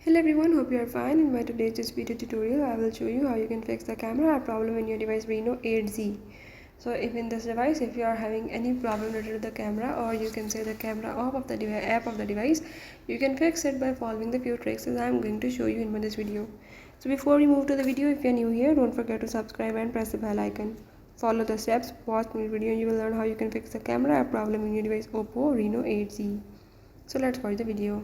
Hello everyone, hope you are fine. In my today's video tutorial, I will show you how you can fix the camera problem in your device Reno 8Z. So if in this device, if you are having any problem related to the camera, or you can say the camera off of the app of the device, you can fix it by following the few tricks as I am going to show you in this video. So before we move to the video, if you are new here, don't forget to subscribe and press the bell icon. Follow the steps, watch my video, and you will learn how you can fix the camera problem in your device OPPO Reno 8Z. So let's watch the video.